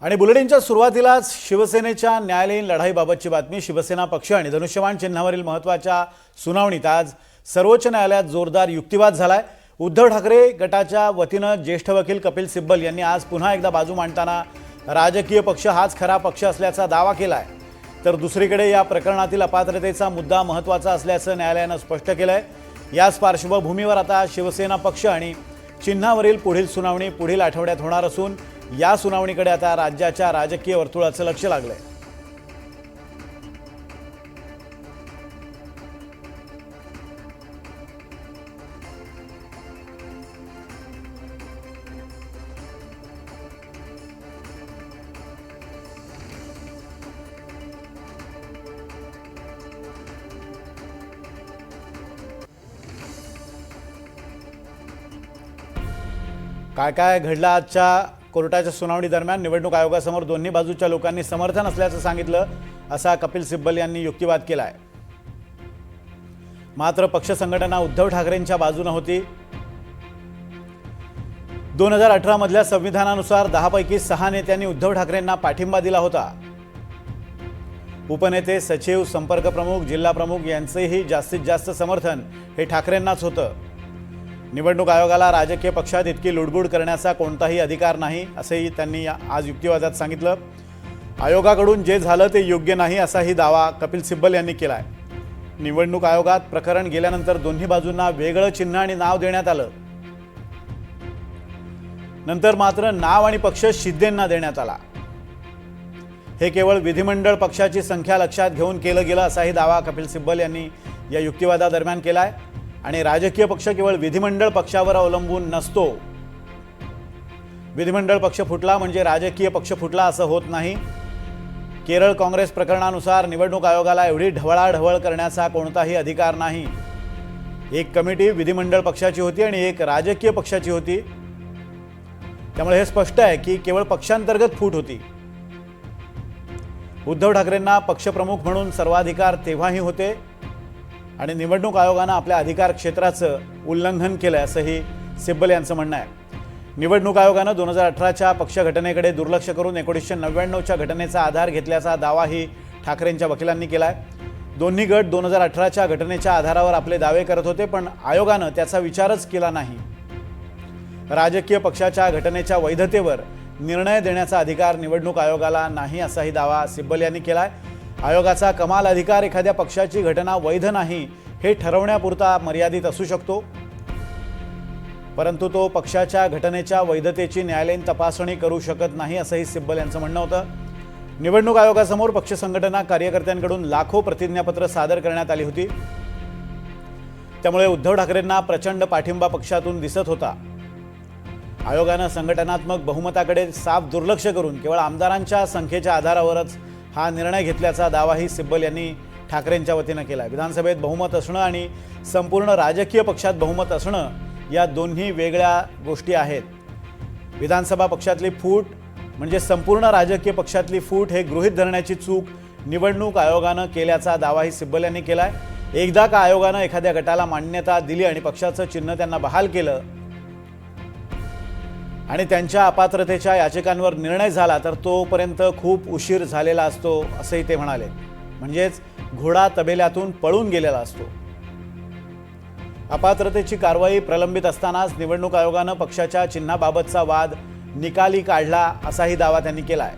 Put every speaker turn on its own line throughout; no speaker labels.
आणि बुलेटिनच्या सुरुवातीलाच शिवसेनेच्या न्यायालयीन लढाईबाबतची बातमी। शिवसेना पक्ष आणि धनुष्यबाण चिन्हावरील महत्त्वाच्या सुनावणीत आज सर्वोच्च न्यायालयात जोरदार युक्तिवाद झालाय। उद्धव ठाकरे गटाच्या वतीने ज्येष्ठ वकील कपिल सिब्बल यांनी आज पुन्हा एकदा बाजू मांडताना राजकीय पक्ष हाच खरा पक्ष असल्याचा दावा केलाय। तर दुसरीकडे या प्रकरणातील अपात्रतेचा मुद्दा महत्त्वाचा असल्याचं न्यायालयाने स्पष्ट केलंय। याच पार्श्वभूमीवर आता शिवसेना पक्ष आणि चिन्हावरील पुढील सुनावणी पुढील आठवड्यात होणार असून या सुनावणीकडे आता राज्याच्या राजकीय वर्तुळाचं लक्ष लागलंय। काय घडलं आजच्या कोर्टाच्या सुनावणी दरम्यान? निवडणूक आयोगासमोर दोन्ही बाजूच्या लोकांनी समर्थन असल्याचं सांगितलं असा कपिल सिब्बल यांनी युक्तिवाद केलाय। मात्र पक्ष संघटना उद्धव ठाकरेंच्या बाजूने होती। 2018 मधल्या संविधानानुसार 10 पैकी 6 नेत्यांनी उद्धव ठाकरेंना पाठिंबा दिला होता। उपनेते, सचिव, संपर्क प्रमुख, जिल्हा प्रमुख यांचेही जास्तीत जास्त समर्थन हे ठाकरेंनाच होतं। निवडणूक आयोगाला राजकीय पक्षात इतकी लुडबुड करण्याचा कोणताही अधिकार नाही असेही त्यांनी आज युक्तिवादात सांगितलं। आयोगाकडून जे झालं ते योग्य नाही असाही दावा कपिल सिब्बल यांनी केलाय। निवडणूक आयोगात प्रकरण गेल्यानंतर दोन्ही बाजूंना वेगळं चिन्ह आणि नाव देण्यात आलं। नंतर मात्र नाव आणि पक्ष शिंदेंना देण्यात आला। हे केवळ विधिमंडळ पक्षाची संख्या लक्षात घेऊन केलं गेलं असाही दावा कपिल सिब्बल यांनी या युक्तिवादादरम्यान केलाय। आणि राजकीय पक्ष केवळ विधिमंडळ पक्षावर अवलंबून नसतो। विधिमंडळ पक्ष फुटला म्हणजे राजकीय पक्ष फुटला असं होत नाही। केरळ काँग्रेस प्रकरणानुसार निवडणूक आयोगाला एवढी ढवळाढवळ करण्याचा कोणताही अधिकार नाही। एक कमिटी विधिमंडळ पक्षाची होती आणि एक राजकीय पक्षाची होती। त्यामुळे हे स्पष्ट आहे की केवळ पक्षांतर्गत फूट होती। उद्धव ठाकरेंना पक्षप्रमुख म्हणून सर्वाधिकार तेव्हाही होते आणि निवडणूक आयोगाने आपल्या अधिकार क्षेत्राचं उल्लंघन केलं असंही सिब्बल यांचं म्हणणं आहे। निवडणूक आयोगाने 2018च्या पक्ष घटनेकडे दुर्लक्ष करून 1999च्या घटनेचा आधार घेतल्याचा दावाही ठाकरेंच्या वकिलांनी केलाय। दोन्ही गट 2018च्या घटनेच्या आधारावर आपले दावे करत होते, पण आयोगाने त्याचा विचारच केला नाही। राजकीय पक्षाच्या घटनेच्या वैधतेवर निर्णय देण्याचा अधिकार निवडणूक आयोगाला नाही असाही दावा सिब्बल यांनी केलाय। आयोगाचा कमाल अधिकार एखाद्या पक्षाची घटना वैध नाही हे ठरवण्यापुरता मर्यादित असू शकतो, परंतु तो पक्षाच्या घटनेच्या वैधतेची न्यायालयीन तपासणी करू शकत नाही असंही सिब्बल यांचं म्हणणं होतं। निवडणूक आयोगासमोर पक्ष संघटना कार्यकर्त्यांकडून लाखो प्रतिज्ञापत्र सादर करण्यात आली होती। त्यामुळे उद्धव ठाकरेंना प्रचंड पाठिंबा पक्षातून दिसत होता। आयोगाने संघटनात्मक बहुमताकडे साफ दुर्लक्ष करून केवळ आमदारांच्या संख्येच्या आधारावरच हा निर्णय घेतल्याचा दावाही सिब्बल यांनी ठाकरेंच्या वतीने केला। विधानसभेत बहुमत असणं आणि संपूर्ण राजकीय पक्षात बहुमत असणं या दोन्ही वेगळ्या गोष्टी आहेत। विधानसभा पक्षातली फूट म्हणजे संपूर्ण राजकीय पक्षातली फूट हे गृहीत धरण्याची चूक निवडणूक आयोगाने केल्याचा दावाही सिब्बल यांनी केलाय। एकदा का आयोगाने एखाद्या गटाला मान्यता दिली आणि पक्षाचं चिन्ह त्यांना बहाल केलं आणि त्यांच्या अपात्रतेच्या याचिकांवर निर्णय झाला तर तोपर्यंत खूप उशीर झालेला असतो असंही ते म्हणाले। म्हणजेच घोडा तबेल्यातून पळून गेलेला असतो। अपात्रतेची कारवाई प्रलंबित असतानाच निवडणूक आयोगाने पक्षाच्या चिन्हाबाबतचा वाद निकाली काढला असाही दावा त्यांनी केलाय।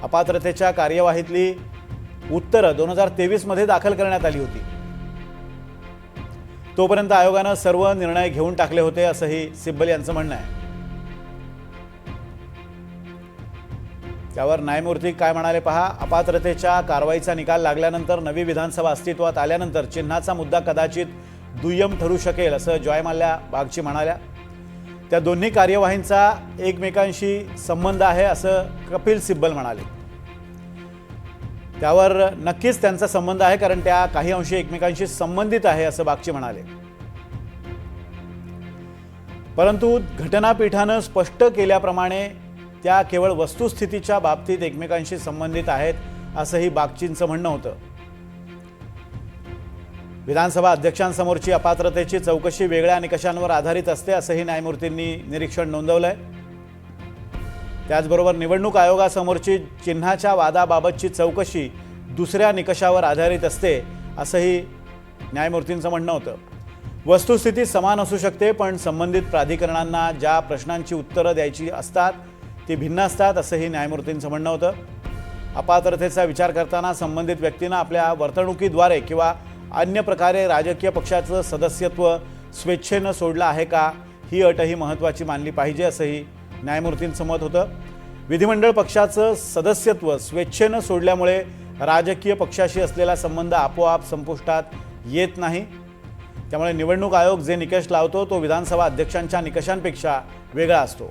अपात्रतेच्या कार्यवाहीतली उत्तरं 2023 मध्ये दाखल करण्यात आली होती। तोपर्यंत आयोगाने सर्व निर्णय घेऊन टाकले होते असंही सिब्बल यांचं म्हणणं आहे। त्यावर न्यायमूर्ती काय म्हणाले पहा। अपात्रतेच्या कारवाईचा निकाल लागल्यानंतर नवी विधानसभा अस्तित्वात आल्यानंतर चिन्हाचा मुद्दा कदाचित दुय्यम ठरू शकेल असं जॉयमाल्या बागची म्हणाल्या। त्या दोन्ही कार्यवाहींचा एकमेकांशी संबंध आहे असं कपिल सिब्बल म्हणाले। त्यावर नक्कीच त्यांचा संबंध आहे, कारण त्या काही अंशी एकमेकांशी संबंधित आहे असं बागची म्हणाले। परंतु घटनापीठाने स्पष्ट केल्याप्रमाणे त्या केवळ वस्तुस्थितीच्या बाबतीत एकमेकांशी संबंधित आहेत असंही बागचींचं म्हणणं होतं। विधानसभा अध्यक्षांसमोरची अपात्रतेची चौकशी वेगळ्या निकषांवर आधारित असते असंही न्यायमूर्तींनी निरीक्षण नोंदवलंय। त्याचबरोबर निवडणूक आयोगासमोरची चिन्हाच्या वादाबाबतची चौकशी दुसऱ्या निकषावर आधारित असते असंही न्यायमूर्तींचं म्हणणं होतं। वस्तुस्थिती समान असू शकते, पण संबंधित प्राधिकरणांना ज्या प्रश्नांची उत्तरं द्यायची असतात ती भिन्न असतात असंही न्यायमूर्तींचं म्हणणं होतं। अपात्रतेचा विचार करताना संबंधित व्यक्तींना आपल्या वर्तणुकीद्वारे किंवा अन्य प्रकारे राजकीय पक्षाचं सदस्यत्व स्वेच्छेनं सोडलं आहे का, ही अटही महत्त्वाची मानली पाहिजे असंही न्यायमूर्तींचं मत होतं। विधिमंडळ पक्षाचं सदस्यत्व स्वेच्छेनं सोडल्यामुळे राजकीय पक्षाशी असलेला संबंध आपोआप संपुष्टात येत नाही, त्यामुळे निवडणूक आयोग जे निकष लावतो तो विधानसभा अध्यक्षांच्या निकषांपेक्षा वेगळा असतो।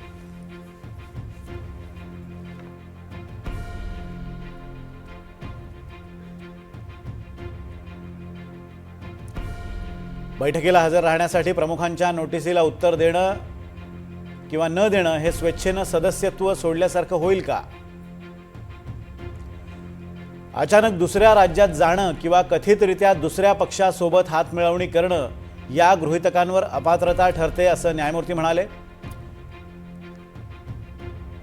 बैठकीला हजर राहण्यासाठी प्रमुखांच्या नोटिसीला उत्तर देणं किंवा न देणं हे स्वेच्छेनं सदस्यत्व सोडल्यासारखं होईल का? अचानक दुसऱ्या राज्यात जाणं किंवा कथितरित्या दुसऱ्या पक्षासोबत हातमिळवणी करणं या गृहीतकांवर अपात्रता ठरते असं न्यायमूर्ती म्हणाले।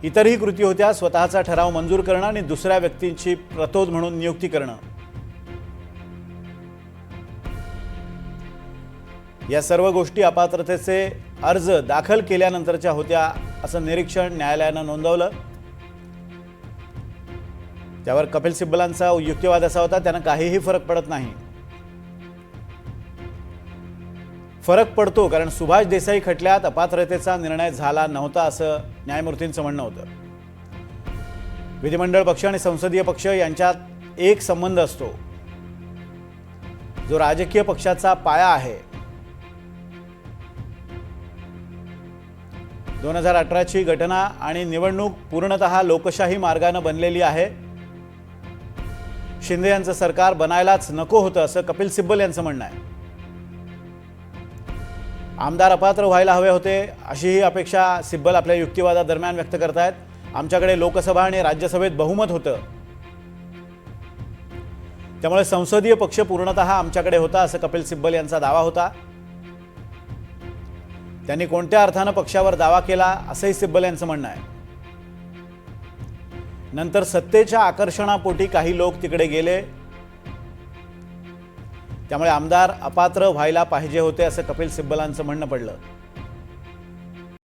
इतरही कृती होत्या, स्वतःचा ठराव मंजूर करणं आणि दुसऱ्या व्यक्तींची प्रतोद म्हणून नियुक्ती करणं, या सर्व गोष्टी अपात्रतेचे अर्ज दाखल केल्यानंतरच्या होत्या असं निरीक्षण न्यायालयानं नोंदवलं। त्यावर कपिल सिब्बलांचा युक्तिवाद असा होता, त्यांना काहीही फरक पडत नाही। फरक पडतो, कारण सुभाष देसाई खटल्यात अपात्रतेचा निर्णय झाला नव्हता असं न्यायमूर्तींचं म्हणणं होतं। विधिमंडळ पक्ष आणि संसदीय पक्ष यांच्यात एक संबंध असतो जो राजकीय पक्षाचा पाया आहे। 2018ची घटना आणि निवडणूक पूर्णतः लोकशाही मार्गाने बनलेली आहे। शिंदे यांचं सरकार बनायलाच नको होतं असं कपिल सिब्बल यांचं म्हणणं आहे। आमदार अपात्र व्हायला हवे होते अशी ही अपेक्षा सिब्बल आपल्या युक्तिवादादरम्यान व्यक्त करतायत। आमच्याकडे लोकसभा आणि राज्यसभेत बहुमत होतं, त्यामुळे संसदीय पक्ष पूर्णतः आमच्याकडे होता असं कपिल सिब्बल यांचा दावा होता। त्यांनी कोणत्या अर्थानं पक्षावर दावा केला असंही सिब्बल यांचं म्हणणं आहे। नंतर सत्तेच्या आकर्षणापोटी काही लोक तिकडे गेले, त्यामुळे आमदार अपात्र व्हायला पाहिजे होते असं कपिल सिब्बलांचं म्हणणं पडलं।